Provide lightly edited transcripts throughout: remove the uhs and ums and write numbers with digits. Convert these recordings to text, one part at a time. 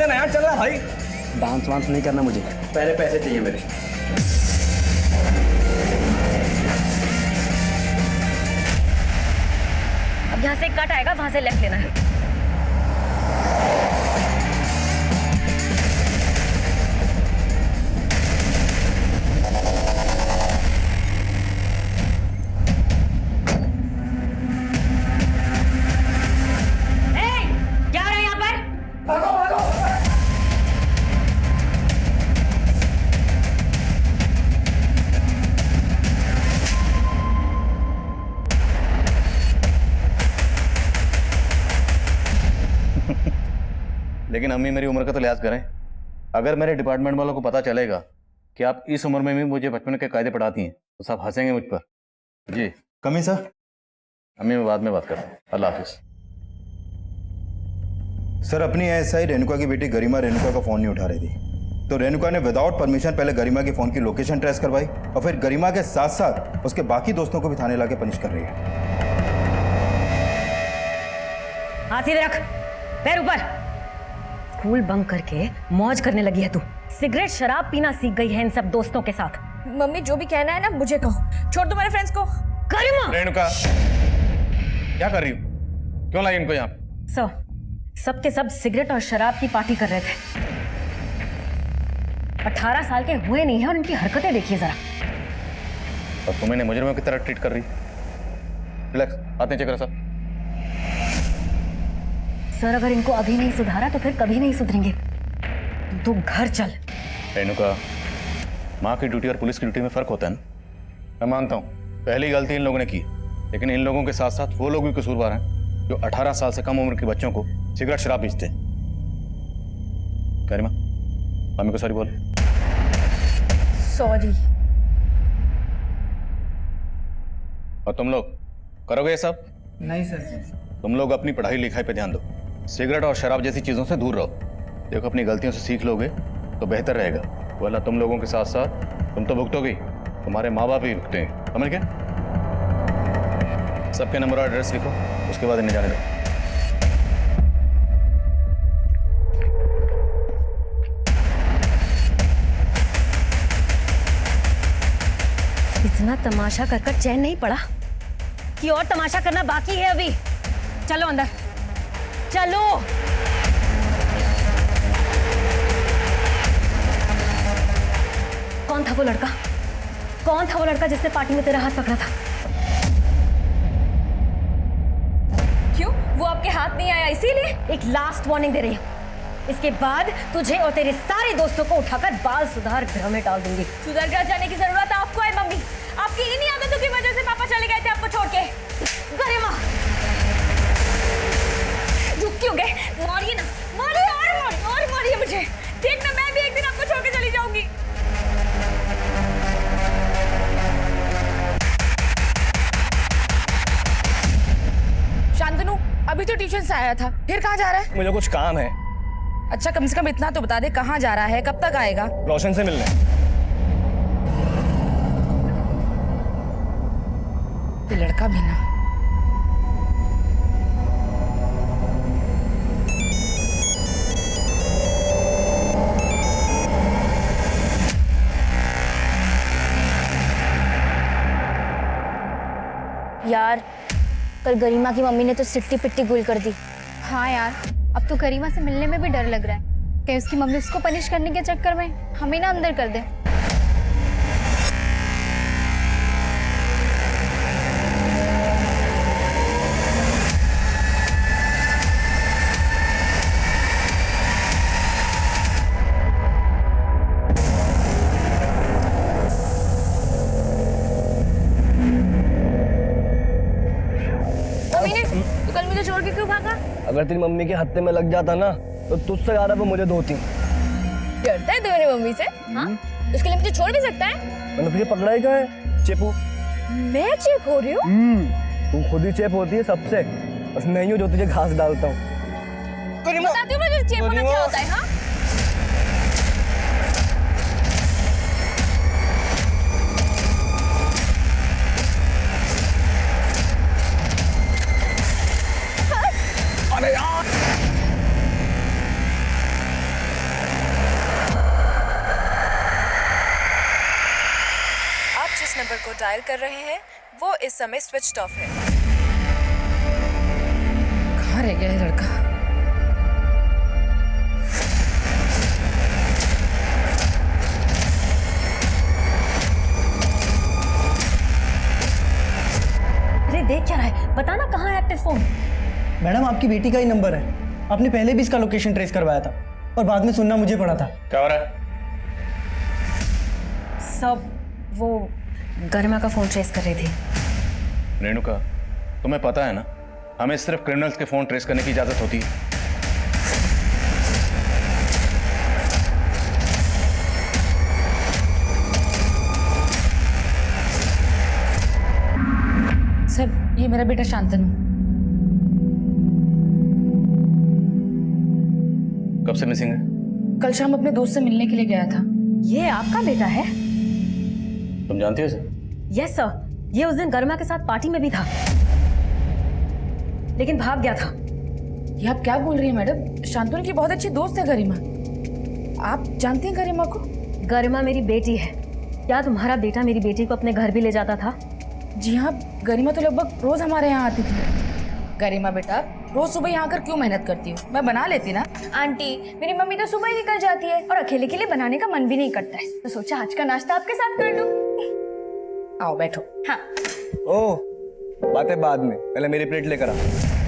मजा नया चल रहा भाई। डांस वांस नहीं करना मुझे, पहले पैसे चाहिए मेरे। अब यहाँ से कट आएगा, वहां से लेफ्ट लेना है। लेकिन अम्मी मेरी उम्र का तो लिहाज करें। अगर मेरे डिपार्टमेंट वालों को पता चलेगा कि आप इस उम्र में भी मुझे बचपन के कायदे पढ़ाती हैं तो सब हंसेंगे मुझ पर। जी कमी सर। अम्मी मैं बाद में बात करता हूँ, अल्लाह हाफिज। सर अपनी एएसआई रेणुका की बेटी गरिमा रेणुका का फोन नहीं उठा रही थी, तो रेणुका ने विदाउट परमिशन पहले गरिमा के फोन की लोकेशन ट्रेस करवाई और फिर गरिमा के साथ साथ उसके बाकी दोस्तों को भी थाने लाके पनिश कर रही है। हाथ सीधे रख, पैर ऊपर। स्कूल बंक करके मौज करने लगी है तू। सिगरेट शराब पीना सीख गई है इन सब दोस्तों के साथ। मम्मी जो भी कहना है ना मुझे कहो, छोड़ दो मेरे फ्रेंड्स को। गरिमा! रेणुका क्या कर रही हो? क्यों लाई इनको यहाँ? सब के सब सिगरेट और शराब की पार्टी कर रहे थे। 18 साल के हुए नहीं है और इनकी हरकतें देखिए जरा। और तुम इन्हें मुजरिमों की तरह ट्रीट कर रही। रिलैक्स, हाथ नीचे करो सर। सर अगर इनको अभी नहीं सुधारा तो फिर कभी नहीं सुधरेंगे। तू घर चल। रेणुका, माँ की ड्यूटी और पुलिस की ड्यूटी में फर्क होता है ना। मैं मानता हूँ पहली गलती इन लोगों ने की, लेकिन इन लोगों के साथ साथ वो लोग भी कसूरवार हैं जो 18 साल से कम उम्र के बच्चों को सिगरेट शराब बेचते हैं। गरिमा, मम्मी को सॉरी बोल। सॉरी। और तुम लोग करोगे ये सब? नहीं सर। तुम लोग अपनी पढ़ाई लिखाई पे ध्यान दो, सिगरेट और शराब जैसी चीजों से दूर रहो। देखो अपनी गलतियों से सीख लोगे तो बेहतर रहेगा, वरना तुम लोगों के साथ साथ तुम तो भुगतोगे, तुम्हारे माँ बाप भी भुगते हैं। समझ गए? सबके नंबर और एड्रेस लिखो, उसके बाद इन्हें जाने दो। इतना तमाशा कर कर चैन नहीं पड़ा कि और तमाशा करना बाकी है अभी। चलो अंदर चलो। कौन था वो लड़का? कौन था वो लड़का जिसने पार्टी में तेरा हाथ पकड़ा था? क्यों? वो आपके हाथ नहीं आया इसीलिए? एक लास्ट वार्निंग दे रही हूँ, इसके बाद तुझे और तेरे सारे दोस्तों को उठाकर बाल सुधार गृह में डाल दूंगी। सुधर कर जाने की जरूरत आपको है मम्मी। आपकी इन्हीं आदतों की वजह से पापा चले गए थे आपको छोड़ के। गरिमा रुक क्यों गए? मारिए ना, मारिए और मारिए मुझे। देखना मैं भी एक दिन आपको छोड़ के चली जाऊंगी। शांतनु अभी तो ट्यूशन से आया था, फिर कहाँ जा रहा है? मुझे कुछ काम है। अच्छा कम से कम इतना तो बता दे कहाँ जा रहा है, कब तक आएगा? रोशन से मिलने। ये लड़का भी ना। यार कल गरिमा की मम्मी ने तो सिट्टी पिट्टी गुल कर दी। हाँ यार, अब तो गरिमा से मिलने में भी डर लग रहा है कि उसकी मम्मी उसको पनिश करने के चक्कर में हमें ना अंदर कर दे। कल मुझे छोड़ के क्यों भागा? अगर तेरी मम्मी के हत्थे में लग जाता ना तो तुझसे ज्यादा वो मुझे धोती। डरता है तुम्हारी मम्मी से? हाँ? उसके लिए मुझे छोड़ भी सकता है? मैंने तुझे पकड़ा ही कहा है चेपू। मैं चेप हो रही हूँ? तू खुद ही चेप होती है सबसे, बस मैं ही हूँ जो तुझे घास डालता हूँ। बताती हूँ मुझे चेप होना क्या होता है। हाँ डायल कर रहे हैं वो इस समय स्विच्ड ऑफ है। कहाँ रह गया है लड़का? अरे देख क्या रहा है? बताना कहाँ है एक्टिव फोन? मैडम आपकी बेटी का ही नंबर है, आपने पहले भी इसका लोकेशन ट्रेस करवाया था और बाद में सुनना मुझे पड़ा था। क्या हो रहा है? सब वो गरिमा का फोन ट्रेस कर रही थी। रेणुका, तुम्हें पता है ना, हमें सिर्फ क्रिमिनल्स के फोन ट्रेस करने की इजाजत होती है। सर, ये मेरा बेटा शांतनु। कब से मिसिंग है? कल शाम अपने दोस्त से मिलने के लिए गया था। ये आपका बेटा है? तुम जानती हो इसे? यस सर, ये उस दिन गरिमा के साथ पार्टी में भी था, लेकिन भाग गया था। ये आप क्या बोल रही हैं मैडम? शांतनु की बहुत अच्छी दोस्त है गरिमा। आप जानती हैं गरिमा को? गरिमा मेरी बेटी है। क्या तुम्हारा बेटा मेरी बेटी को अपने घर भी ले जाता था? जी हाँ, गरिमा तो लगभग रोज हमारे यहाँ आती थी। गरिमा बेटा, रोज सुबह यहाँ आकर क्यों मेहनत करती हो? मैं बना लेती ना। आंटी, मेरी मम्मी तो सुबह ही निकल जाती है और अकेले के लिए बनाने का मन भी नहीं करता है, तो सोचा आज का नाश्ता आपके साथ कर लूं। आओ बैठो। हाँ। ओह, बातें बाद में, पहले मेरी प्लेट लेकर आ।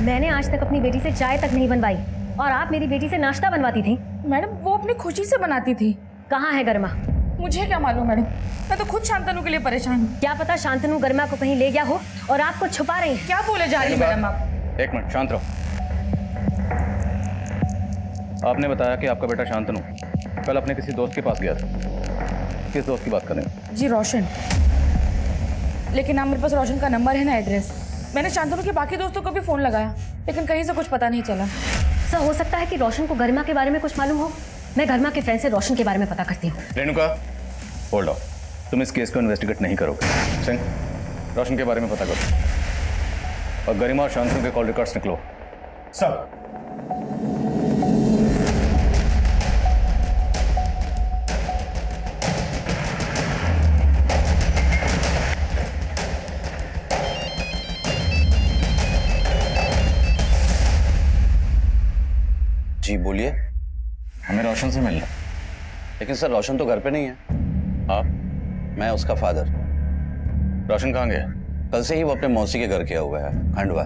मैंने आज तक अपनी बेटी से चाय तक नहीं बनवाई और आप मेरी बेटी से नाश्ता बनवाती थी। मैडम, वो अपनी खुशी से बनाती थी। कहाँ है गरिमा? मुझे क्या मालूम मैडम, मैं तो खुद शांतनु के लिए परेशान हूँ। क्या पता शांतनु गरिमा को कहीं ले गया हो और आपको छुपा रही है। क्या बोले जा रही है मैडम आप? एक मिनट, शांत रहो। आपने बताया कि आपका बेटा शांतनु कल अपने किसी दोस्त के पास गया था। किस दोस्त की बात कर रहे हैं? जी रोशन। लेकिन आप मेरे पास रोशन का नंबर है ना एड्रेस। मैंने शांतनु के बाकी दोस्तों को भी फोन लगाया, लेकिन कहीं से कुछ पता नहीं चला। सर, हो सकता है कि रोशन को गरिमा के बारे में कुछ मालूम हो। मैं गरिमा के फ्रेंड से रोशन के बारे में पता करती हूँ। Renuka, hold on. तुम इस केस को इन्वेस्टिगेट नहीं करोगे। सिंह, रोशन के बारे में पता करो और गरिमा और शांतनु के कॉल रिकॉर्ड्स निकलो। सब जी बोलिए। हमें रोशन से मिलना। लेकिन सर, रोशन तो घर पे नहीं है। आप? मैं उसका फादर। रोशन कहाँ गया? कल से ही वो अपने मौसी के घर गया हुआ है, खंडवा।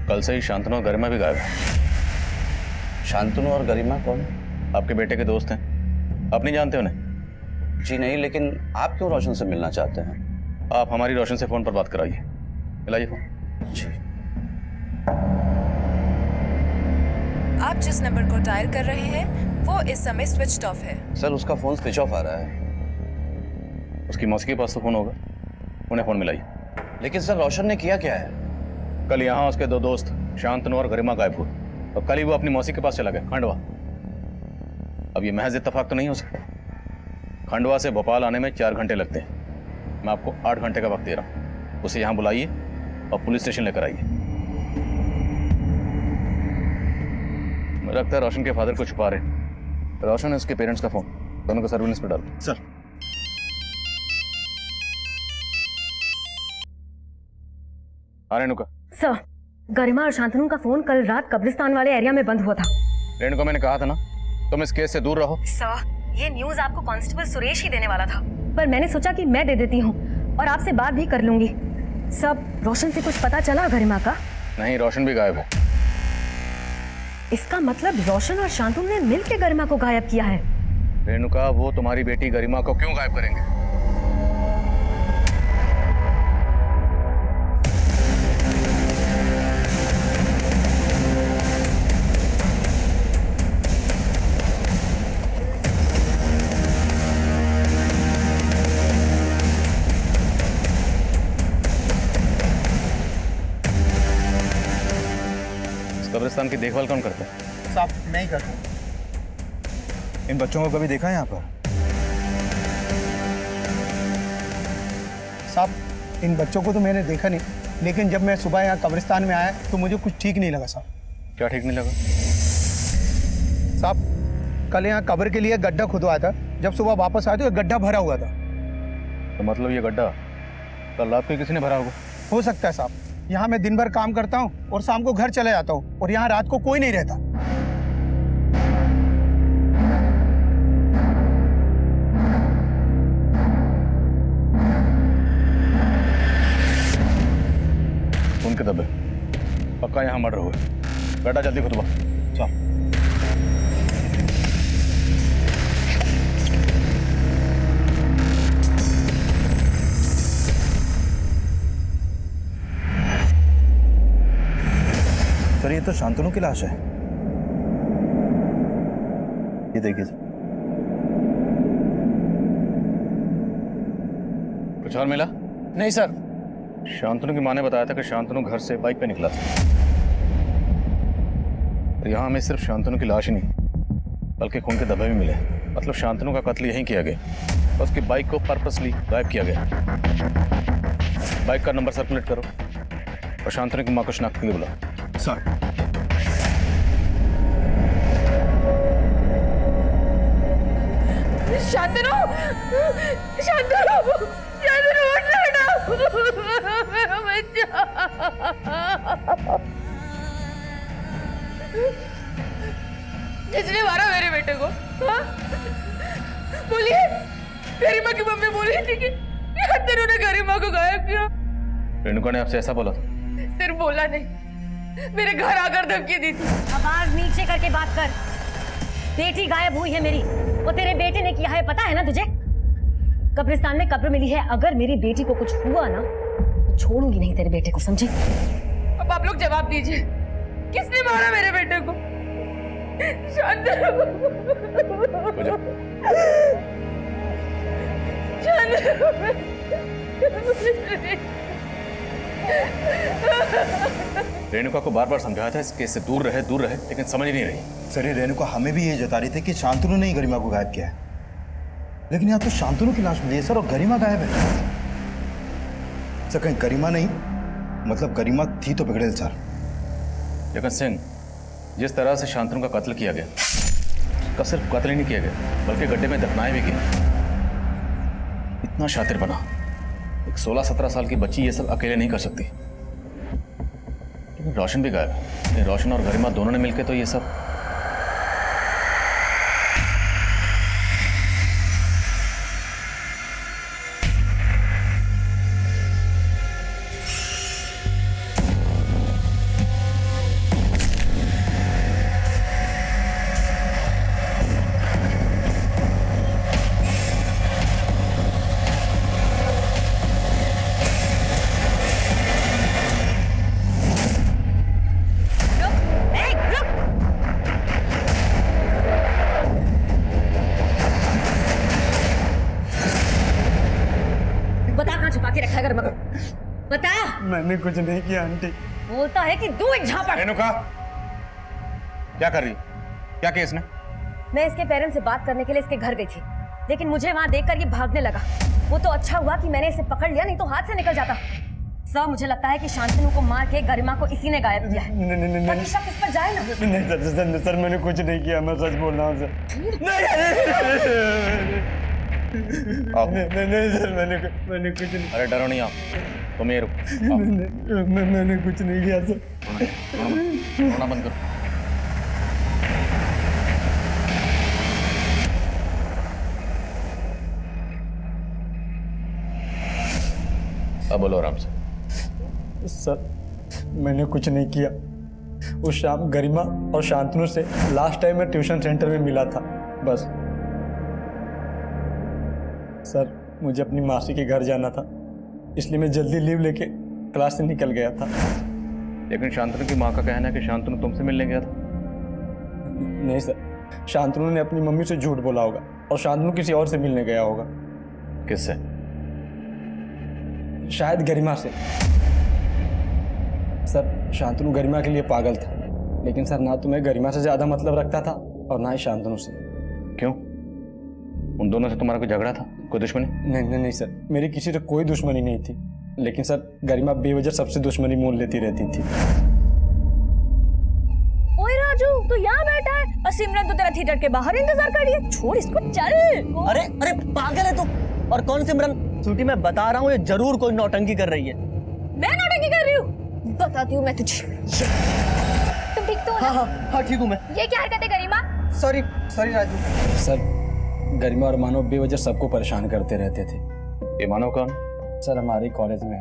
कल से ही शांतनु और गरिमा भी गायब है। शांतनु और गरिमा कौन? आपके बेटे के दोस्त हैं, आप नहीं जानते उन्हें? जी नहीं, लेकिन आप क्यों रोशन से मिलना चाहते हैं? आप हमारी रोशन से फोन पर बात कराइए। मिलाइए फोन। जी। आप जिस नंबर को डायल कर रहे हैं वो इस समय स्विच्ड ऑफ है। सर, उसका फोन स्विच ऑफ आ रहा है। उसकी मौसी के पास तो फोन होगा, उन्हें फोन मिलाइए। लेकिन सर, रोशन ने किया क्या है? कल यहाँ उसके दो दोस्त शांतनु और गरिमा गायब हुए और कल ही वो अपनी मौसी के पास चला गया, खंडवा। अब ये महज इत्तेफाक तो नहीं हो सकता। खंडवा से भोपाल आने में 4 घंटे लगते हैं। मैं आपको 8 घंटे का वक्त दे रहा हूँ। उसे यहाँ बुलाइए और पुलिस स्टेशन लेकर आइए। मुझे लगता है रोशन के फादर को छुपा रहे। रोशन है उसके पेरेंट्स का फोन, दोनों को सर्विलेंस पे डालो। सर। हाँ रेणुका। सर, गरिमा और शांतनु का फोन कल रात कब्रिस्तान वाले एरिया में बंद हुआ था। रेणुका, मैंने कहा था ना, तुम इस केस से दूर रहो। सर, ये न्यूज आपको कांस्टेबल सुरेश ही देने वाला था, पर मैंने सोचा कि मैं दे देती हूँ और आपसे बात भी कर लूंगी। सब रोशन से कुछ पता चला गरिमा का? नहीं, रोशन भी गायब है। इसका मतलब रोशन और शांतनु ने मिलकर गरिमा को गायब किया है। रेणुका, वो तुम्हारी बेटी गरिमा को क्यों गायब करेंगे? कब्रिस्तान की देखभाल कौन करता है? साहब, मैं ही करता हूँ। इन बच्चों को कभी देखा है यहाँ पर? साहब, इन बच्चों को तो मैंने देखा नहीं, लेकिन जब मैं सुबह यहाँ कब्रिस्तान में आया तो मुझे कुछ ठीक नहीं लगा साहब। क्या ठीक नहीं लगा? साहब, कल यहाँ कब्र के लिए गड्ढा खुदवाया था। जब सुबह वापस आया तो ये गड्ढा भरा हुआ था। तो मतलब ये गड्ढा कल रात को ही किसी ने भरा होगा। हो सकता है साहब। यहाँ मैं दिन भर काम करता हूँ और शाम को घर चले जाता हूँ और यहाँ रात को कोई नहीं रहता। उनके दबे पक्का यहाँ मर्डर हुआ। बेटा जल्दी खुतबा चल। सर ये तो शांतनु की लाश है। ये देखिए सर। कुछ और मिला? नहीं सर। शांतनु की माँ ने बताया था कि शांतनु घर से बाइक पे निकला था। और यहाँ हमें सिर्फ शांतनु की लाश ही नहीं बल्कि खून के धब्बे भी मिले। मतलब शांतनु का कत्ल यहीं किया गया और उसकी बाइक को पर्पसली गायब किया गया। बाइक का नंबर सर्कुलेट करो और शांतनु की माँ को शनाख्त के लिए बुलाओ। सर शांतनु, शांतनु, शांतनु उठ बेटा, मेरा बच्चा। किसने मारा मेरे बेटे को? हाँ? बोलिए। गरिमा की मम्मी बोली थी कि शांतनु ने गरिमा को गायब किया। रेणुका ने आपसे ऐसा बोला था? सिर्फ बोला नहीं, मेरे घर आकर धमकी दी थी। आवाज नीचे करके बात कर। बेटी गायब हुई है मेरी, वो तेरे बेटे ने किया है, पता है ना तुझे? कब्रिस्तान में कब्र मिली है। अगर मेरी बेटी को कुछ हुआ ना तो छोड़ूंगी नहीं तेरे बेटे को, समझे? अब आप लोग जवाब दीजिए, किसने मारा मेरे बेटे को? शांतनु, रेणुका को बार बार समझाया था इस केस से दूर रहे, लेकिन समझ नहीं रही। सर ये रेणुका हमें भी ये जता रही थी कि शांतनु ने ही गरिमा को गायब किया है, लेकिन यहाँ तो शांतनु की लाश मिली है सर और गरिमा गायब है। सर कहीं गरिमा नहीं, मतलब गरिमा थी तो बिगड़ेल सर। लेकिन सिंह, जिस तरह से शांतनु का कत्ल किया गया, का सिर्फ कत्ल ही नहीं किया गया बल्कि गड्ढे में दफनाए भी गए। इतना शातिर बना, एक 16-17 साल की बच्ची ये सब अकेले नहीं कर सकती। लेकिन रोशन भी गायब है। रोशन और गरिमा दोनों ने मिलकर तो ये सब। बता। मैंने कुछ नहीं किया आंटी। बोलता है कि तू एक झापड़। रेणुका क्या कर रही? क्या किया इसने? मैं इसके पेरेंट्स से बात करने के लिए इसके घर गई थी, लेकिन मुझे वहां देखकर ये भागने लगा। वो तो अच्छा हुआ कि मैंने इसे पकड़ लिया, नहीं तो हाथ से निकल जाता। सर मुझे लगता है कि शांतनु को मार के गरिमा को इसी ने गायब किया है। ताकि शक इस पर जाए ना। नहीं सर मैंने कुछ नहीं किया, मैं सच बोल रहा हूँ सर। नहीं सर मैंने कुछ नहीं। अरे डरो नहीं आप, तुम ये रुको। मैंने कुछ नहीं किया सर। रोना बंद करो। अब बोलो आराम से। सर मैंने कुछ नहीं किया। उस शाम गरिमा और शांतनु से लास्ट टाइम मैं ट्यूशन सेंटर में मिला था, बस। सर मुझे अपनी मासी के घर जाना था, इसलिए मैं जल्दी लीव लेके क्लास से निकल गया था। लेकिन शांतनु की माँ का कहना है कि शांतनु तुमसे मिलने गया था। नहीं सर, शांतनु ने अपनी मम्मी से झूठ बोला होगा और शांतनु किसी और से मिलने गया होगा। किससे? शायद गरिमा से। सर शांतनु गरिमा के लिए पागल था, लेकिन सर ना तो मैं गरिमा से ज्यादा मतलब रखता था और ना ही शांतनु से। क्यों? उन दोनों से तुम्हारा कोई झगड़ा था, कोई दुश्मनी? नहीं सर, मेरी किसी से कोई दुश्मनी नहीं थी, लेकिन सर गरिमा बेवजह सबसे दुश्मनी मोल लेती रहती थी। ओए राजू, तू यहाँ बैठा है और सिमरन तो तेरा थिएटर के बाहर इंतजार कर रही है। छोड़ इसको, चल। अरे पागल है तू। और कौन सिमरन? स्वीटी मैं बता रहा हूँ ये जरूर कोई नौटंकी कर रही है। मैं नौटंकी कर रही हूँ? बताती हूँ मैं तुझे। तुम ठीक तो हो ना? हाँ ठीक हूँ मैं। ये क्या हरकत है Garima? Sorry sorry Raju. Sir Garima और मानव बेवजह सबको परेशान करते रहते थे। ये मानव कौन? सर हमारे कॉलेज में।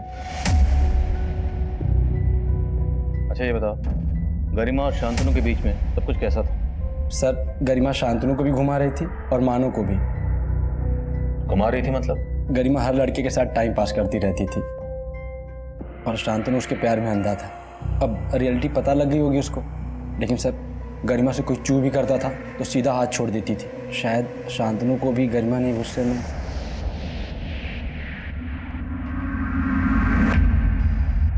अच्छा ये बताओ, गरिमा और शांतनु के बीच में सब कुछ कैसा था? सर गरिमा शांतनु को भी घुमा रही थी और मानव को भी। घुमा रही थी मतलब? गरिमा हर लड़के के साथ टाइम पास करती रहती थी और शांतनु उसके प्यार में अंधा था। अब रियलिटी पता लग गई होगी उसको, लेकिन सर गरिमा से कोई चू भी करता था तो सीधा हाथ छोड़ देती थी। शायद शांतनु को भी गरिमा ने गुस्से में।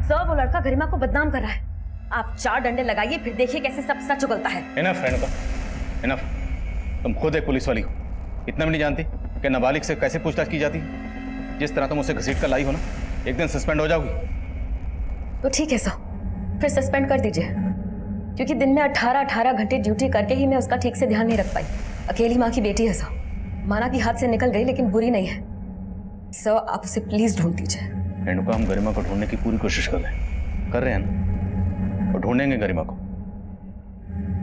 सर वो लड़का गरिमा को बदनाम कर रहा है। आप 4 डंडे लगाइए, फिर देखिए कैसे सब सच उगलता है। Enough Renuka, enough. तुम खुद एक पुलिस वाली हो, इतना भी नहीं जानती कि नाबालिग से कैसे पूछताछ की जाती है? जिस तरह तुम उसे घसीट कर लाई हो ना, एक दिन सस्पेंड हो जाओगी। तो ठीक है सर, फिर सस्पेंड कर दीजिए, क्योंकि दिन में 18 घंटे ड्यूटी करके ही मैं उसका ठीक से ध्यान नहीं रख पाई। अकेली माँ की बेटी है सर, माना कि हाथ से निकल गई लेकिन बुरी नहीं है। सर आप उसे प्लीज ढूंढ दीजिए। रेणुका हम गरिमा को ढूंढने की पूरी कोशिश कर रहे हैं ना, और ढूंढेंगे गरिमा को।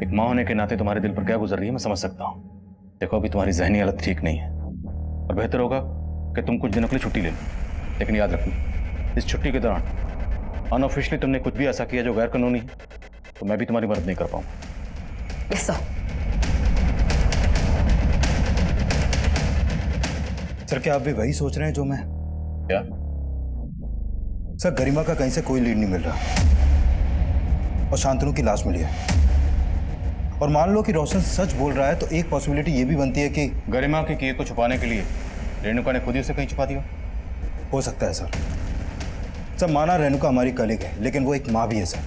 एक माँ होने के नाते तुम्हारे दिल पर क्या गुजर रही है मैं समझ सकता हूँ। देखो अभी तुम्हारी जहनी हालत ठीक नहीं है और बेहतर होगा कि तुम कुछ दिनों के लिए छुट्टी ले लो, लेकिन याद रखना इस छुट्टी के दौरान अनऑफिशियली तुमने कुछ भी ऐसा किया जो गैर कानूनी है तो मैं भी तुम्हारी मदद नहीं कर पाऊंगा। Yes sir. सर क्या आप भी वही सोच रहे हैं जो मैं? क्या? सर गरिमा का कहीं से कोई लीड नहीं मिल रहा और शांतनु की लाश मिली है। और मान लो कि रोशन सच बोल रहा है तो एक पॉसिबिलिटी ये भी बनती है कि गरिमा के किए को छुपाने के लिए रेणुका ने खुद ही उसे कहीं छुपा दिया। हो सकता है सर। सर माना रेणुका हमारी कलीग है, लेकिन वो एक माँ भी है सर।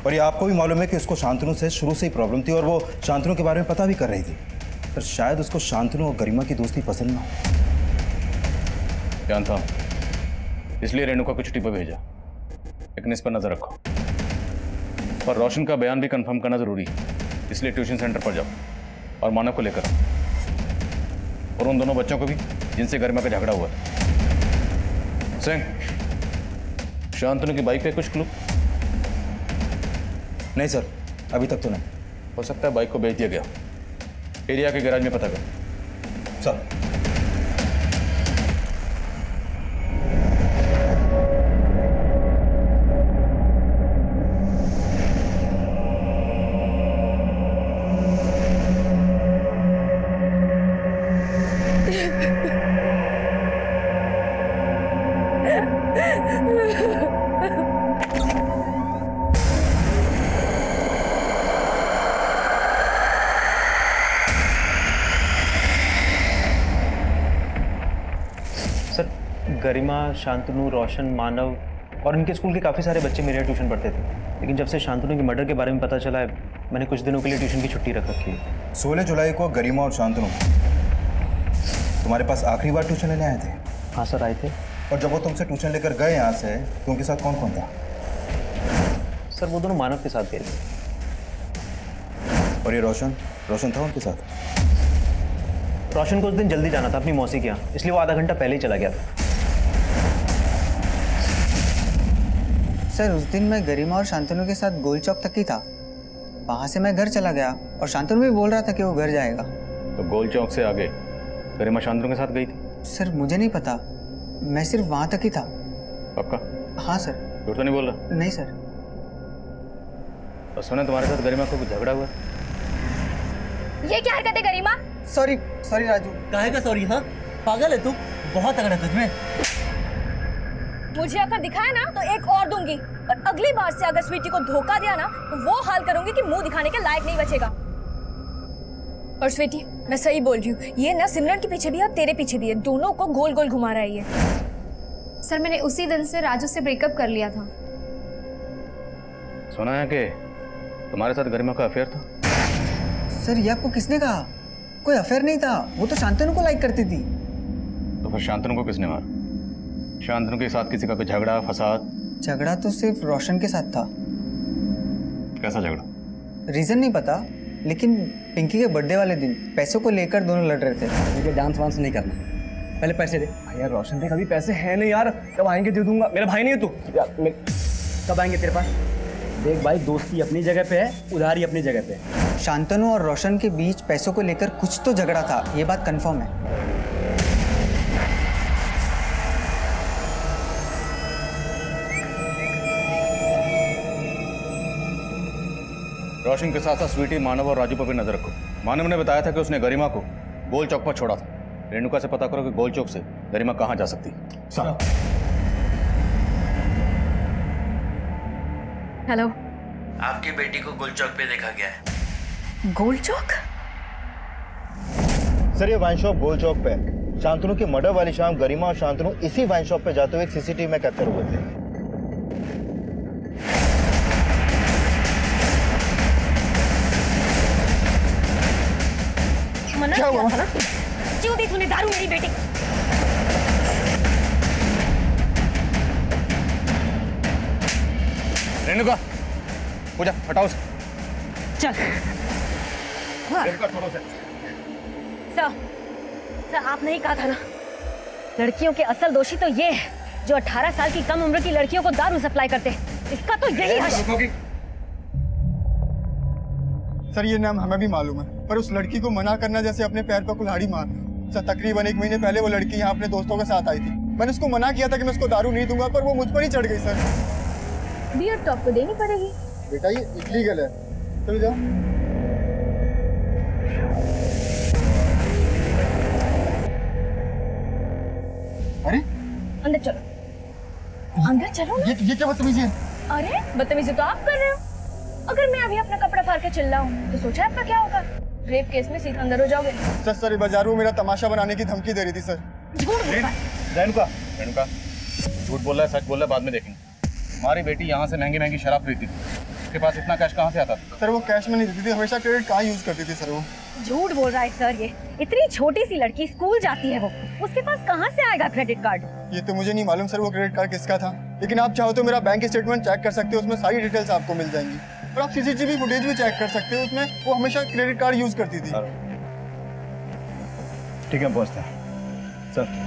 और ये आपको भी मालूम है कि उसको शांतनु से शुरू से ही प्रॉब्लम थी और वो शांतनु के बारे में पता भी कर रही थी। पर शायद उसको शांतनु और गरिमा की दोस्ती पसंद ना हो। जानता हूँ, इसलिए रेणुका को छुट्टी पर भेजा, लेकिन इस पर नजर रखो। और रोशन का बयान भी कंफर्म करना जरूरी है, इसलिए ट्यूशन सेंटर पर जाओ और मानव को लेकर आओ और उन दोनों बच्चों को भी जिनसे गरिमा का झगड़ा हुआ था। सिंह, शांतनु की बाइक पे कुछ क्लू? नहीं सर, अभी तक तो नहीं। हो सकता है बाइक को बेच दिया गया। एरिया के गैराज में पता कर। सर गरिमा, शांतनु, रोशन, मानव और इनके स्कूल के काफ़ी सारे बच्चे मेरे यहाँ ट्यूशन पढ़ते थे, लेकिन जब से शांतनु के मर्डर के बारे में पता चला है मैंने कुछ दिनों के लिए ट्यूशन की छुट्टी रख रखी है। 16 जुलाई को गरिमा और शांतनु तुम्हारे पास आखिरी बार ट्यूशन लेने आए थे? हाँ सर आए थे। और जब वो तुमसे ट्यूशन लेकर गए यहाँ से तो उनके साथ कौन कौन था? सर वो दोनों मानव के साथ गए थे। और ये रोशन था उनके साथ? रोशन को उस दिन जल्दी जाना था अपनी मौसी के यहाँ, इसलिए वो आधा घंटा पहले ही चला गया था। सर उस दिन मैं गरिमा और शांतनु के साथ गोल चौक तक ही था, वहाँ से मैं घर चला गया और शांतनु भी बोल रहा था कि वो घर जाएगा। तो गोल चौक से आगे गरिमा शांतनु के साथ गई थी? सर मुझे नहीं पता, मैं सिर्फ वहाँ तक ही था। पक्का? हाँ सर। झूठ तो नहीं बोल रहा? नहीं सर। और सुना तुम्हारे साथ गरिमा को कुछ झगड़ा हुआ? ये क्या हरकत है गरिमा? सॉरी राजू। काहे का सॉरी? हाँ पागल है तू, बहुत तगड़ा तुझ में। मुझे अगर दिखाया ना तो एक और दूंगी, और अगली बार से अगर स्वीटी को धोखा दिया ना तो वो हाल करूंगी कि मुंह दिखाने के लायक नहीं बचेगा। और स्वीटी मैं सही बोल रही हूँ, ये ना सिमरन के पीछे भी है और तेरे पीछे भी है, दोनों को गोल गोल घुमा रहा है ये। सर मैंने उसी दिन से राजू से ब्रेकअप कर लिया था। सुना है कि तुम्हारे साथ गरिमा का अफेयर था? सर ये आपको किसने कहा? कोई अफेयर नहीं था, वो तो शांतनु को लाइक करती थी। तो फिर शांतनु को किसने मारा? शांतनु के साथ किसी का कोई झगड़ा फसाद? झगड़ा तो सिर्फ रोशन के साथ था। कैसा झगड़ा? रीजन नहीं पता, लेकिन पिंकी के बर्थडे वाले दिन पैसों को लेकर दोनों लड़ रहे थे। मुझे डांस वांस नहीं करना, पहले पैसे दे। यार रोशन देख अभी पैसे हैं नहीं यार, कब आएंगे दे दूंगा। मेरा भाई नहीं है तू यार, कब आएंगे तेरे पास? देख भाई, दोस्ती अपनी जगह पे है, उधारी अपनी जगह पे है। शांतनु और रोशन के बीच पैसों को लेकर कुछ तो झगड़ा था, ये बात कंफर्म है। रोशन के साथ साथ स्वीटी, मानव और राजू पर भी नजर रखो। मानव ने बताया था कि उसने गरिमा को गोल चौक पर छोड़ा था। रेणुका से पता करो कि गोल चौक से गरिमा कहाँ जा सकती है। सर हेलो, आपकी बेटी को गोल चौक पे देखा गया है। गोल चौक? सर ये वाइन शॉप गोल चौक पे है। शांतनु की मर्डर वाली शाम गरिमा और शांतनु इसी वाइन शॉप पे जाते हुए सीसीटीवी में कैप्चर हुए थे। मना किया था ना, क्यों दी तूने दारू मेरी बेटी? रेणुका पूजा हटाओ उसे। चल। रेणुका छोड़ो उसे। सर आपने ही कहा था ना, लड़कियों के असल दोषी तो ये है जो 18 साल की कम उम्र की लड़कियों को दारू सप्लाई करते हैं। इसका तो यही हश। सर ये नाम हमें भी मालूम है, पर उस लड़की को मना करना जैसे अपने पैर पर कुल्हाड़ी मारना। सर तकरीबन 1 महीने पहले वो लड़की यहाँ अपने दोस्तों के साथ आई थी। मैंने उसको मना किया था कि मैं उसको दारू नहीं दूंगा, पर वो मुझ पर ही चढ़ गई। सर बियर तो आपको देनी पड़ेगी। बेटा ये इलीगल है, चलो जाओ। अरे अंदर चलो, अंदर चलो ना। ये क्या बदतमीजी है? अरे बदतमीजी तो आप कर रहे हो। अगर मैं अभी अपना कपड़ा फाड़ के चिल्लाऊं तो सोचा आपका क्या होगा? रेप केस में सीधा अंदर हो जाओगे। सर बाजार में मेरा तमाशा बनाने की धमकी दे रही थी सर। रेणुका रेणुका झूठ बोल रहा है, सच बोल रहा है, बाद में देखेंगे। हमारी बेटी यहाँ से महंगी महंगी शराब खरीदती थी, उसके पास इतना कैश कहाँ से आता था? सर वो कैश में नहीं देती थी, हमेशा क्रेडिट कार्ड यूज करती थी। सर वो झूठ बोल रहा है सर। ये इतनी छोटी सी लड़की स्कूल जाती है, वो उसके पास कहाँ से आएगा क्रेडिट कार्ड? ये तो मुझे नहीं मालूम सर वो क्रेडिट कार्ड किसका था, लेकिन आप चाहो तो मेरा बैंक स्टेटमेंट चेक कर सकते हो, उसमें सारी डिटेल्स आपको मिल जाएंगी। और आप सीसीटीवी फुटेज भी चेक कर सकते हो, उसमें वो हमेशा क्रेडिट कार्ड यूज करती थी। ठीक है पहुंचते हैं सर।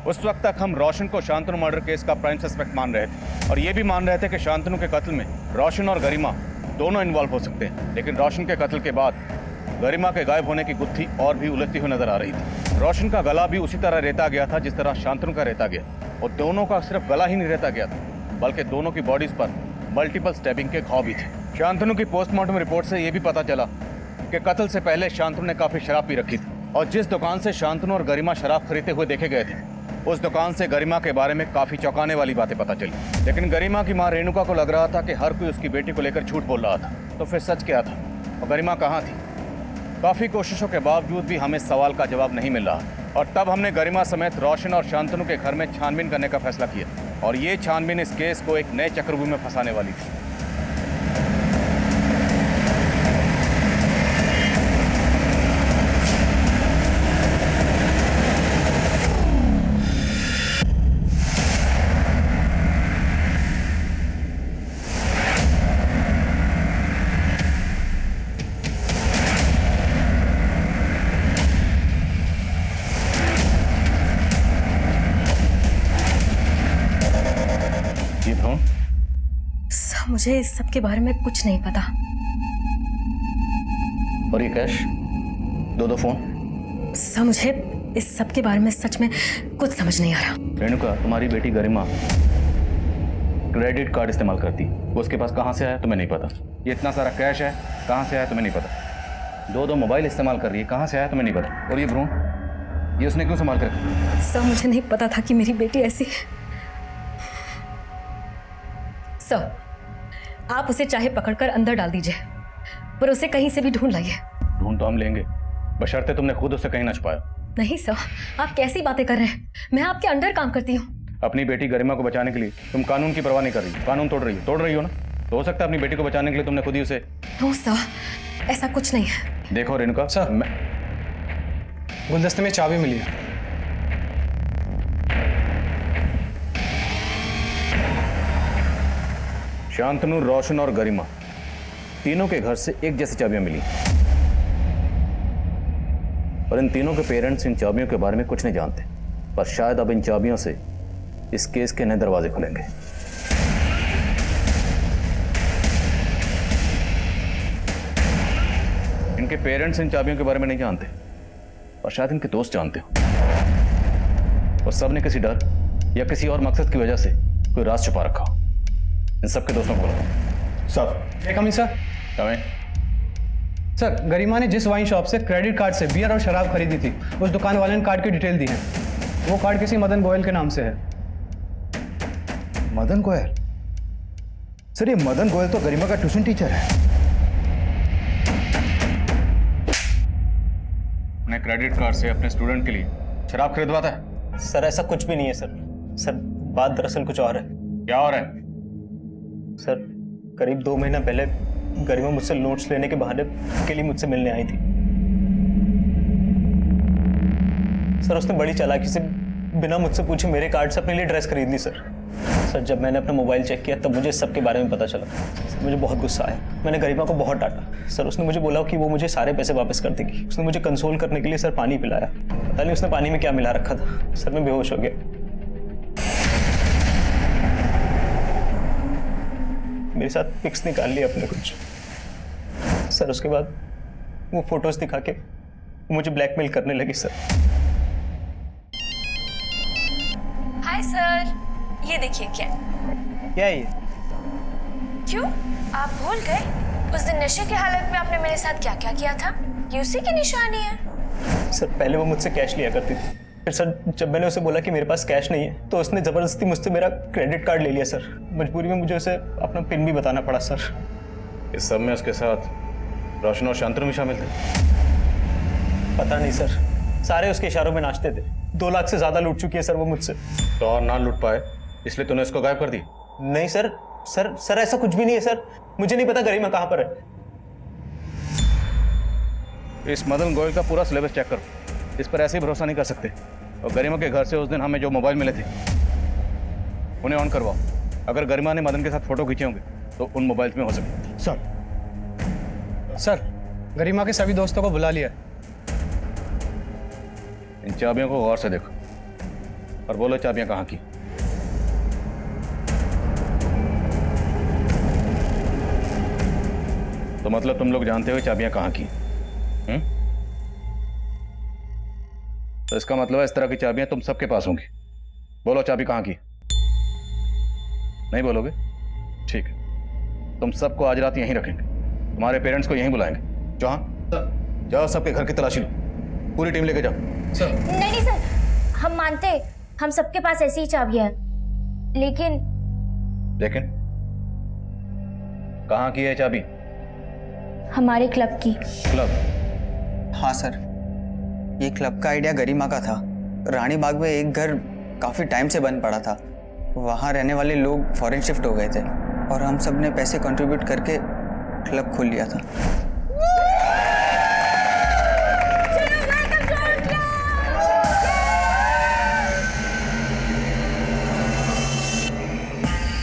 उस वक्त तक हम रोशन को शांतनु मर्डर केस का प्राइम सस्पेक्ट मान रहे थे और ये भी मान रहे थे कि शांतनु के कत्ल में रोशन और गरिमा दोनों इन्वॉल्व हो सकते हैं। लेकिन रोशन के कत्ल के बाद गरिमा के गायब होने की गुत्थी और भी उलझती हुई नजर आ रही थी। रोशन का गला भी उसी तरह रेता गया था जिस तरह शांतनु का रेता गया, और दोनों का सिर्फ गला ही नहीं रेता गया था, बल्कि दोनों की बॉडीज पर मल्टीपल स्टैबिंग के घाव भी थे। शांतनु की पोस्टमार्टम रिपोर्ट से यह भी पता चला कि कत्ल से पहले शांतनु ने काफी शराब पी रखी थी, और जिस दुकान से शांतनु और गरिमा शराब खरीदते हुए देखे गए थे उस दुकान से गरिमा के बारे में काफी चौंकाने वाली बातें पता चली। लेकिन गरिमा की मां रेणुका को लग रहा था कि हर कोई उसकी बेटी को लेकर झूठ बोल रहा था, तो फिर सच क्या था और गरिमा कहाँ थी? काफी कोशिशों के बावजूद भी हमें सवाल का जवाब नहीं मिल रहा, और तब हमने गरिमा समेत रोशन और शांतनु के घर में छानबीन करने का फैसला किया, और ये छानबीन इस केस को एक नए चक्रव्यूह में फंसाने वाली थी। सर मुझे इस सब के बारे में कुछ नहीं पता। और ये कैश, दो फोन? सर मुझे इस सब के बारे में सच में कुछ समझ नहीं आ रहा। रेणुका, तुम्हारी बेटी गरिमा क्रेडिट कार्ड इस्तेमाल करती, वो उसके पास कहाँ से आया तुम्हें नहीं पता। ये इतना सारा कैश है, कहाँ से आया तुम्हें नहीं पता। दो मोबाइल इस्तेमाल कर रही है, कहाँ से आया तुम्हें नहीं पता। और ये भ्रूण, ये उसने क्यों संभाल कर रखा? सर मुझे नहीं पता था कि मेरी बेटी ऐसी। सर आप उसे चाहे पकड़कर अंदर डाल दीजिए, पर उसे कहीं से भी ढूंढ लाइए। ढूंढ तो हम लेंगे, बशर्ते तुमने खुद उसे कहीं ना छुपाया। नहीं सर, आप कैसी बातें कर रहे हैं? मैं आपके अंडर काम करती हूँ। अपनी बेटी गरिमा को बचाने के लिए तुम कानून की परवाह नहीं कर रही, कानून तोड़ रही हो ना। तो हो सकता है अपनी बेटी को बचाने के लिए तुमने खुद ही उसे। नो सर, ऐसा कुछ नहीं है। देखो रेणुका सर, गुलदस्ते में चाबी मिली है। शांतनु, रोशन और गरिमा तीनों के घर से एक जैसी चाबियां मिली, और इन तीनों के पेरेंट्स इन चाबियों के बारे में कुछ नहीं जानते। पर शायद अब इन चाबियों से इस केस के नए दरवाजे खुलेंगे। इनके पेरेंट्स इन चाबियों के बारे में नहीं जानते, पर शायद इनके दोस्त जानते हो, और सबने किसी डर या किसी और मकसद की वजह से कोई राज छुपा रखा हो। इन सबके दोस्तों को बुलाओ। Sir, coming sir. Coming. Sir, Garima ने जिस वाइन शॉप से क्रेडिट कार्ड से बियर और शराब खरीदी थी, उस दुकान वाले ने कार्ड की डिटेल दी है। वो कार्ड किसी मदन गोयल के नाम से है। मदन गोयल? सर, ये मदन गोयल तो गरिमा का ट्यूशन टीचर है। अपने क्रेडिट कार्ड से अपने स्टूडेंट के लिए शराब खरीदवाता है? सर ऐसा कुछ भी नहीं है सर। सर बात दरअसल कुछ और है। क्या और है? सर करीब 2 महीना पहले गरिमा मुझसे नोट्स लेने के बहाने के लिए मुझसे मिलने आई थी। सर उसने बड़ी चालाकी से बिना मुझसे पूछे मेरे कार्ड से अपने लिए ड्रेस खरीद ली सर। सर जब मैंने अपना मोबाइल चेक किया तब मुझे इस सब के बारे में पता चला। सर मुझे बहुत गुस्सा आया। मैंने गरिमा को बहुत डांटा। सर उसने मुझे बोला कि वो मुझे सारे पैसे वापस कर देगी। उसने मुझे कंसोल करने के लिए सर पानी पिलाया। पता नहीं उसने पानी में क्या मिला रखा था। सर मैं बेहोश हो गया। मेरे साथ पिक्स निकाल लिया अपने कुछ। सर उसके बाद वो फोटोज दिखा के मुझे ब्लैकमेल करने लगी सर। हाय सर, ये देखिए क्या ये क्यों आप भूल गए उस दिन नशे की हालत में आपने मेरे साथ क्या क्या किया था? ये उसी की निशानी है। सर पहले वो मुझसे कैश लिया करती थी। फिर सर जब मैंने उसे बोला कि मेरे पास कैश नहीं है तो उसने जबरदस्ती मुझसे मेरा क्रेडिट कार्ड ले लिया सर। मजबूरी में मुझे उसे अपना पिन भी बताना पड़ा सर। इस सब में उसके साथ रोशन और शांतनु भी शामिल थे? पता नहीं सर, सारे उसके इशारों में नाचते थे। 2 लाख से ज्यादा लूट चुकी है सर वो मुझसे। तो और ना लूट पाए इसलिए तूने उसको गायब कर दी? नहीं सर, सर ऐसा कुछ भी नहीं है सर। मुझे नहीं पता गरिमा कहाँ पर है। इस मदन गोयल का पूरा सिलेबस चेक करो। इस पर ऐसे ही भरोसा नहीं कर सकते। और गरिमा के घर से उस दिन हमें जो मोबाइल मिले थे उन्हें ऑन करवाओ। अगर गरिमा ने मदन के साथ फोटो खींचे होंगे तो उन मोबाइल्स में हो सकते। सर, गरिमा के सभी दोस्तों को बुला लिया। इन चाबियों को गौर से देखो और बोलो चाबियां कहाँ की। तो मतलब तुम लोग जानते हो चाबियां कहाँ की? तो इसका मतलब है इस तरह की चाबियां तुम सबके पास होंगी। बोलो चाबी कहाँ की? नहीं बोलोगे? ठीक है, तुम सबको आज रात यहीं रखेंगे। तुम्हारे पेरेंट्स को यहीं बुलाएंगे। जाओ सबके घर की तलाशी लो। पूरी टीम लेके जाओ। नहीं सर, हम मानते, हम सबके पास ऐसी ही चाबियां हैं। लेकिन कहाँ की है चाबी? हमारे क्लब की। क्लब? हाँ सर, ये क्लब का आइडिया गरिमा का था। रानी बाग में एक घर काफ़ी टाइम से बंद पड़ा था। वहाँ रहने वाले लोग फॉरेन शिफ्ट हो गए थे और हम सब ने पैसे कंट्रीब्यूट करके क्लब खोल लिया था।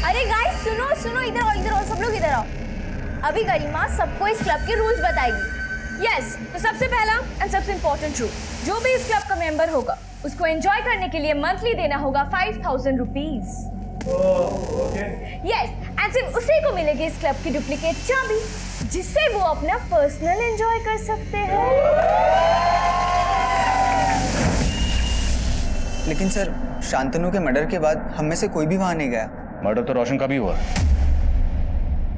अरे गाइस सुनो सुनो, इधर आओ सब लोग इधर आओ। अभी गरिमा सबको इस क्लब के रूल्स बताएगी। यस, तो सबसे पहला एंड सबसे इम्पोर्टेंट रूल, जो भी इस क्लब का मेंबर होगा उसको एंजॉय करने के लिए मंथली देना होगा 5000 रुपीज। यस, एंड सिर्फ उसी को मिलेगी इस क्लब की डुप्लीकेट चाबी, जिससे वो अपना पर्सनल एंजॉय कर सकते हैं। लेकिन सर, शांतनु के मर्डर के बाद हम में से कोई भी वहां नहीं गया। मर्डर तो रोशन का भी हुआ।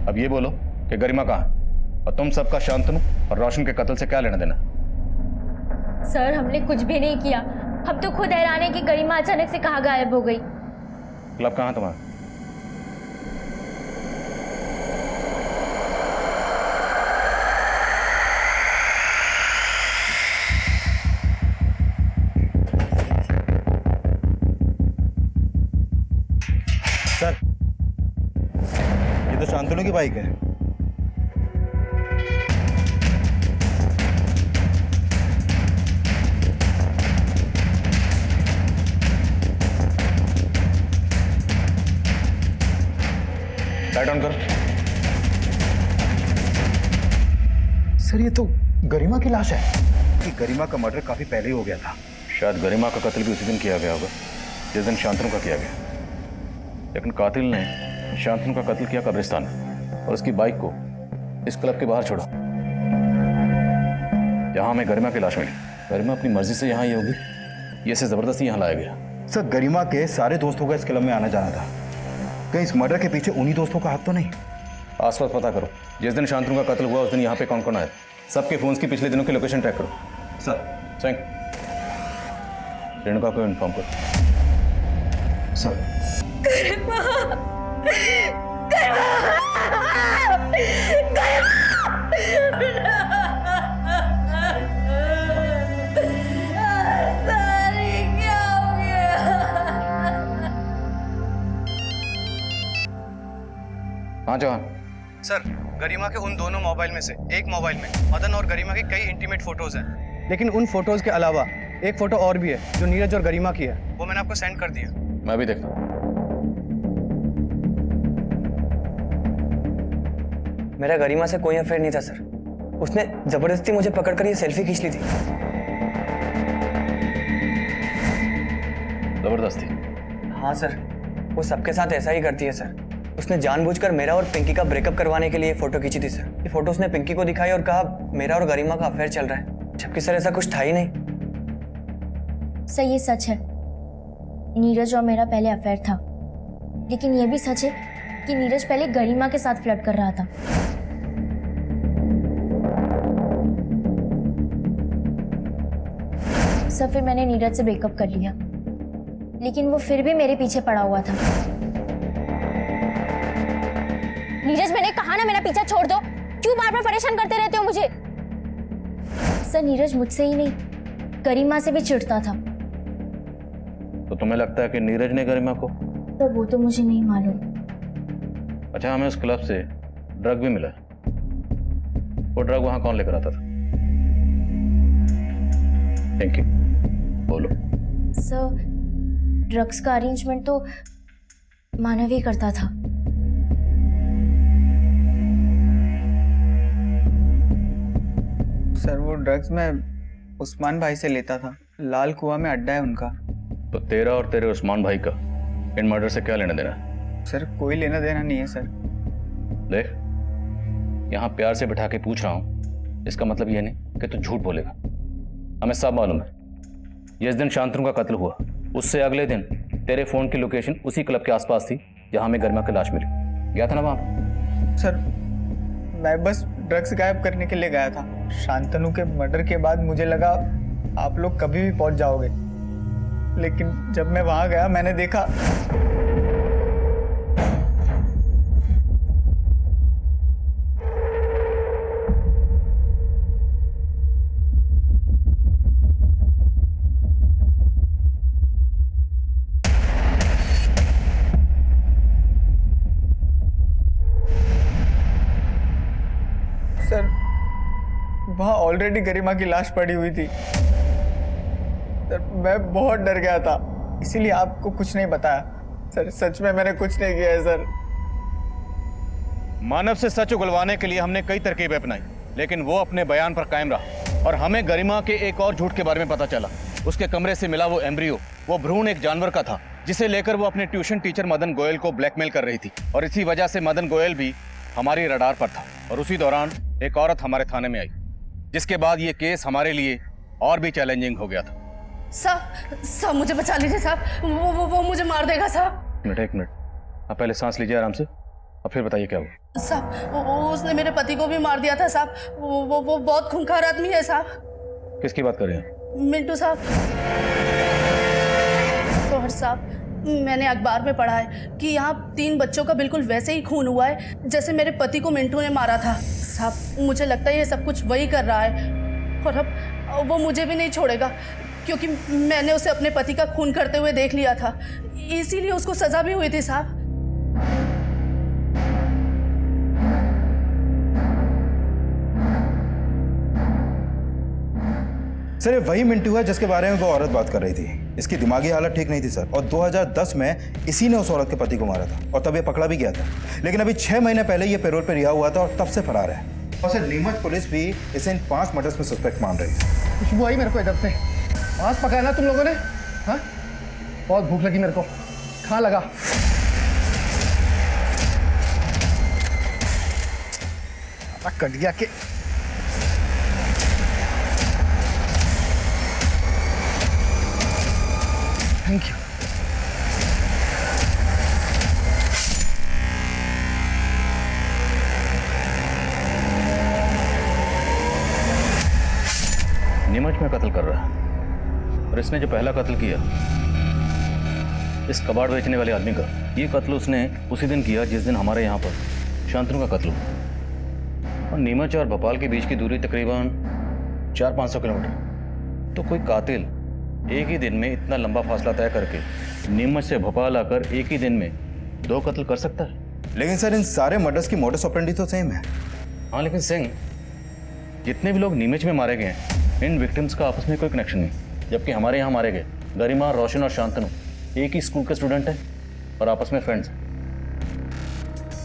अब ये बोलो कि गरिमा कहाँ है? और तुम सबका शांतनु और रोशन के कत्ल से क्या लेना देना? सर हमने कुछ भी नहीं किया। हम तो खुद हैरान है कि गरिमा अचानक से कहाँ गायब हो गई। क्लब कहाँ तुम्हारा? सर, ये तो शांतनु की बाइक है। लाइट ऑन करो। सर, ये तो गरिमा की लाश है। कि गरिमा का मर्डर काफी पहले ही हो गया था। शायद गरिमा का कत्ल भी उसी दिन किया गया होगा जिस दिन शांतनु का किया गया, लेकिन कातिल ने शांतनु का कत्ल किया कब्रिस्तान में और उसकी बाइक को इस क्लब के बाहर छोड़ा जहां हमें गरिमा की लाश मिली। गरिमा अपनी मर्जी से यहाँ ही होगी, ये इसे जबरदस्ती यहाँ लाया गया। सर, गरिमा के सारे दोस्तों का इस क्लब में आना जाना था। कहीं इस मर्डर के पीछे उन्हीं दोस्तों का हाथ तो नहीं? आसपास पता करो, जिस दिन शांतनु का कत्ल हुआ उस दिन यहाँ पे कौन कौन आया, सबके फोन्स की पिछले दिनों की लोकेशन ट्रैक करो। सर। थैंक। रेणुका को इन्फॉर्म करो। सर। हाँ जवान। सर, गरिमा के उन दोनों मोबाइल में से एक मोबाइल में मदन और गरिमा की कई इंटीमेट फोटोज हैं, लेकिन उन फोटोज के अलावा एक फोटो और भी है जो नीरज और गरिमा की है। वो मैंने आपको सेंड कर दिया। मैं भी देखता हूँ। मेरा गरिमा से कोई अफेयर नहीं था सर। उसने जबरदस्ती मुझे पकड़कर ये सेल्फी खींच ली थी। जबरदस्ती? हाँ सर, वो सबके साथ ऐसा ही करती है सर। उसने जानबूझकर मेरा और पिंकी का ब्रेकअप करवाने के लिए फोटो खींची थी सर। ये फोटो उसने पिंकी को दिखाई और कहा मेरा और गरिमा का अफेयर चल रहा है, जबकि सर ऐसा कुछ था ही नहीं। सर, ये सच है, नीरज और मेरा पहले अफेयर था, लेकिन ये भी सच है कि नीरज पहले गरिमा के साथ फ्लर्ट कर रहा था। सर, फिर मैंने नीरज से ब्रेकअप कर लिया, लेकिन वो फिर भी मेरे पीछे पड़ा हुआ था। नीरज, मैंने कहा ना मेरा पीछा छोड़ दो, क्यों बार बार परेशान करते रहते हो मुझे? सर, नीरज मुझसे ही नहीं गरिमा से भी चिढ़ता था। तो तुम्हें लगता है कि नीरज ने गरिमा को? तो वो तो मुझे नहीं मालूम। अच्छा, हमें उस क्लब से ड्रग भी मिला। वो ड्रग वहां कौन लेकर आता था? Thank you. बोलो। सर, ड्रग्स का अरेंजमेंट तो मानव ही करता था। सर, वो ड्रग्स मैं उस्मान भाई से लेता था। लाल कुआं में अड्डा है उनका। तो तेरा और तेरे उस्मान भाई का इन मर्डर से क्या लेना देना? सर, कोई लेना देना नहीं है सर। देख, यहाँ प्यार से बिठा के पूछ रहा हूँ, इसका मतलब ये नहीं कि तू झूठ बोलेगा। हमें सब मालूम है, जिस दिन शांतनु का कत्ल हुआ उससे अगले दिन तेरे फोन की लोकेशन उसी क्लब के आसपास थी जहाँ हमें गरिमा की लाश मिली। गया था ना वहाँ? सर, मैं बस ड्रग्स गायब करने के लिए गया था। शांतनु के मर्डर के बाद मुझे लगा आप लोग कभी भी पहुंच जाओगे, लेकिन जब मैं वहां गया मैंने देखा सर, वहां ऑलरेडी गरिमा की लाश पड़ी हुई थी। सर, मैं बहुत डर गया था, इसीलिए आपको कुछ नहीं बताया। सर, सच में मैंने कुछ नहीं किया है सर। मानव से सच उगलवाने के लिए हमने कई तरकीबें अपनाई, लेकिन वो अपने बयान पर कायम रहा और हमें गरिमा के एक और झूठ के बारे में पता चला। उसके कमरे से मिला वो एम्ब्रियो, वो भ्रूण एक जानवर का था जिसे लेकर वो अपने ट्यूशन टीचर मदन गोयल को ब्लैकमेल कर रही थी, और इसी वजह से मदन गोयल भी हमारी रडार पर था। और उसी दौरान एक औरत हमारे थाने में आई, जिसके बाद ये केस हमारे लिए और भी चैलेंजिंग हो गया था। साहब, मुझे बचा लीजिए साहब, वो मुझे मार देगा साहब। एक मिनट, आप पहले सांस लीजिए आराम से, अब फिर बताइए क्या हुआ। साहब, उसने मेरे पति को भी मार दिया था साहब। वो बहुत खूंखार आदमी है साहब। किसकी बात कर रहे हैं? मिंटू साहब। और साहब, मैंने अखबार में पढ़ा है कि यहाँ 3 बच्चों का बिल्कुल वैसे ही खून हुआ है जैसे मेरे पति को मिंटू ने मारा था। साहब, मुझे लगता है ये सब कुछ वही कर रहा है, और अब वो मुझे भी नहीं छोड़ेगा, क्योंकि मैंने उसे अपने पति का खून करते हुए देख लिया था, इसीलिए उसको सजा भी हुई थी साहब। सर ये वही मिंटू है जिसके बारे में वो औरत बात कर रही थी। इसकी दिमागी हालत ठीक नहीं थी सर, और 2010 में इसी ने उस औरत के पति को मारा था और तब ये पकड़ा भी गया था। लेकिन अभी 6 महीने पहले ये पैरोल पे रिहा हुआ था और तब से फरार है। और सर नीमच पुलिस भी इसे इन 5 मर्डर्स में सस्पेक्ट मान रही है। खुशबू आई मेरे को इधर से। मांस पकाया ना तुम लोगों ने? हाँ, बहुत भूख लगी मेरे को, खा लगा। कट गया के थैंक यू। नीमच में कत्ल कर रहा है, और इसने जो पहला कत्ल किया इस कबाड़ बेचने वाले आदमी का, ये कत्ल उसने उसी दिन किया जिस दिन हमारे यहाँ पर शांतनु का कत्ल हुआ। और नीमच और भोपाल के बीच की दूरी तकरीबन 400-500 किलोमीटर। तो कोई कातिल एक ही दिन में इतना लंबा फासला तय करके नीमच से भोपाल आकर एक ही दिन में 2 कत्ल कर सकता है? लेकिन सर इन सारे मर्डर्स की मोडस ऑपरेंडी तो सेम है। हाँ, लेकिन सिंह, जितने भी लोग नीमच में मारे गए हैं इन विक्टिम्स का आपस में कोई कनेक्शन नहीं, जबकि हमारे यहाँ मारे गए गरिमा, रोशन और शांतनु एक ही स्कूल के स्टूडेंट हैं और आपस में फ्रेंड्स हैं।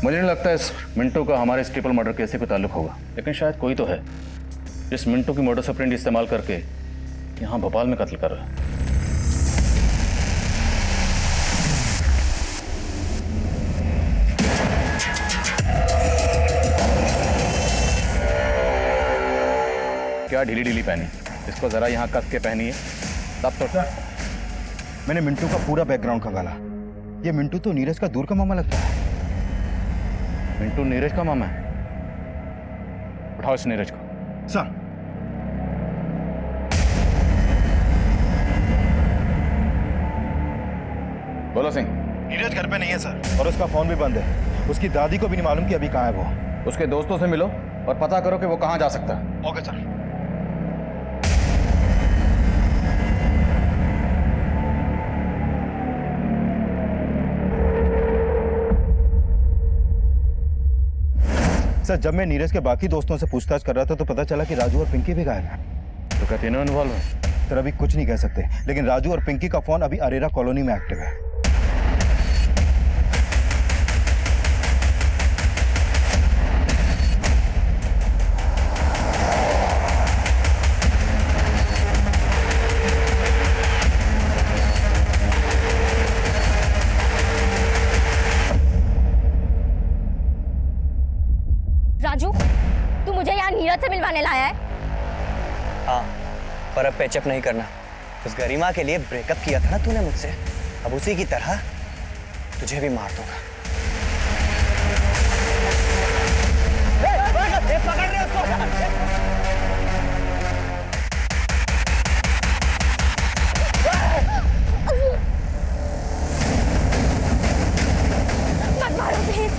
मुझे नहीं लगता इस मिंटू का हमारे इस ट्रिपल मर्डर केस से कोई ताल्लुक होगा, लेकिन शायद कोई तो है जिस मिंटू की मोडस ऑपरेंडी इस्तेमाल करके यहाँ भोपाल में कत्ल कर रहा है। क्या ढीली ढीली पहनी, इसको जरा यहाँ कस के पहनी है तब तो। मैंने मिंटू का पूरा बैकग्राउंड खंगाला। ये मिंटू तो नीरज का दूर का मामा लगता है। मिंटू नीरज का मामा है? उठाओ इस नीरज को। सर बोलो सिंह। नीरज घर पे नहीं है सर, और उसका फोन भी बंद है। उसकी दादी को भी नहीं मालूम कि अभी कहाँ है वो। उसके दोस्तों से मिलो और पता करो कि वो कहाँ जा सकता है। Okay sir. सर जब मैं नीरज के बाकी दोस्तों से पूछताछ कर रहा था तो पता चला कि राजू और पिंकी भी गायब हैं। तो क्या तीनों इन्वॉल्व हैं? सर अभी कुछ नहीं कह सकते, लेकिन राजू और पिंकी का फोन अभी अरेरा कॉलोनी में एक्टिव है। राजू, तू मुझे यहाँ नीरज से मिलवाने लाया है? हाँ, पर अब पैचअप नहीं करना। उस गरिमा के लिए ब्रेकअप किया था ना तूने मुझसे, अब उसी की तरह तुझे भी मार दूंगा। पकड़ ले उसको। मत मारो प्लीज।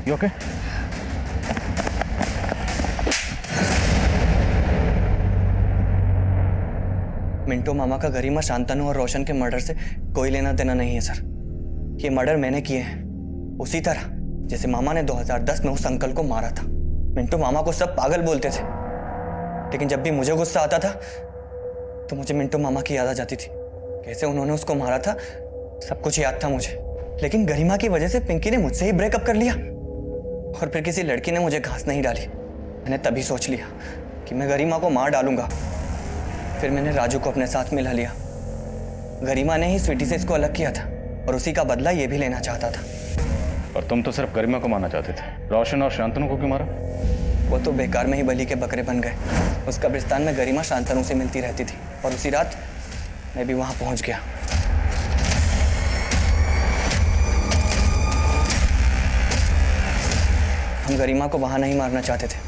You okay? मिंटू मामा का गरिमा, शांतनु और रोशन के मर्डर से कोई लेना देना नहीं है सर। ये मर्डर मैंने किए हैं, उसी तरह जैसे मामा ने 2010 में उस अंकल को मारा था। मिंटू मामा को सब पागल बोलते थे, लेकिन जब भी मुझे गुस्सा आता था तो मुझे मिंटू मामा की याद आ जाती थी। कैसे उन्होंने उसको मारा था सब कुछ याद था मुझे। लेकिन गरिमा की वजह से पिंकी ने मुझसे ही ब्रेकअप कर लिया, और फिर किसी लड़की ने मुझे घास नहीं डाली। मैंने तभी सोच लिया कि मैं गरिमा को मार डालूंगा। फिर मैंने राजू को अपने साथ मिला लिया। गरिमा ने ही स्वीटी से इसको अलग किया था, और उसी का बदला ये भी लेना चाहता था। और तुम तो सिर्फ गरिमा को मारना चाहते थे, रोशन और शांतनु को क्यों मारा? वो तो बेकार में ही बलि के बकरे बन गए। उस कब्रिस्तान में गरिमा शांतनु से मिलती रहती थी, और उसी रात मैं भी वहां पहुंच गया। हम गरिमा को वहां नहीं मारना चाहते थे,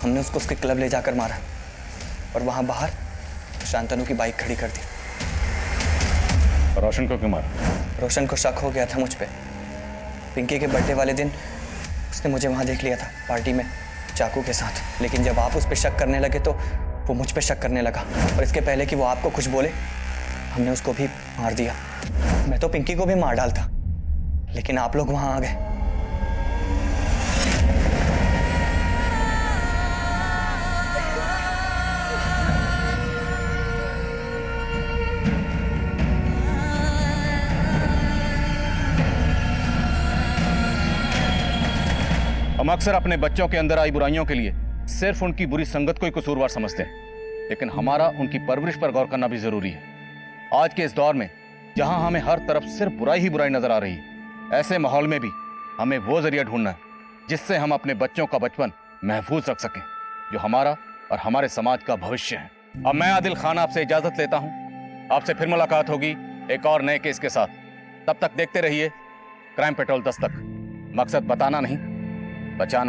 हमने उसको उसके क्लब ले जाकर मारा, और वहां बाहर शांतनु की बाइक खड़ी कर दी। और रोशन को क्यों मारा? रोशन को शक हो गया था मुझ पे। पिंकी के बर्थडे वाले दिन उसने मुझे वहां देख लिया था पार्टी में चाकू के साथ। लेकिन जब आप उस पर शक करने लगे तो वो मुझ पे शक करने लगा, और इसके पहले कि वो आपको कुछ बोले हमने उसको भी मार दिया। मैं तो पिंकी को भी मार डालता, लेकिन आप लोग वहां आ गए। हम अक्सर अपने बच्चों के अंदर आई बुराइयों के लिए सिर्फ उनकी बुरी संगत को ही कसूरवार समझते हैं, लेकिन हमारा उनकी परवरिश पर गौर करना भी जरूरी है। आज के इस दौर में जहां हमें हर तरफ सिर्फ बुराई ही बुराई नजर आ रही है, ऐसे माहौल में भी हमें वो जरिया ढूंढना है जिससे हम अपने बच्चों का बचपन महफूज रख सकें, जो हमारा और हमारे समाज का भविष्य है। अब मैं आदिल खान आपसे इजाजत लेता हूं। आपसे फिर मुलाकात होगी एक और नए केस के साथ। तब तक देखते रहिए क्राइम पेट्रोल दस्तक। मकसद बताना नहीं, बचाना।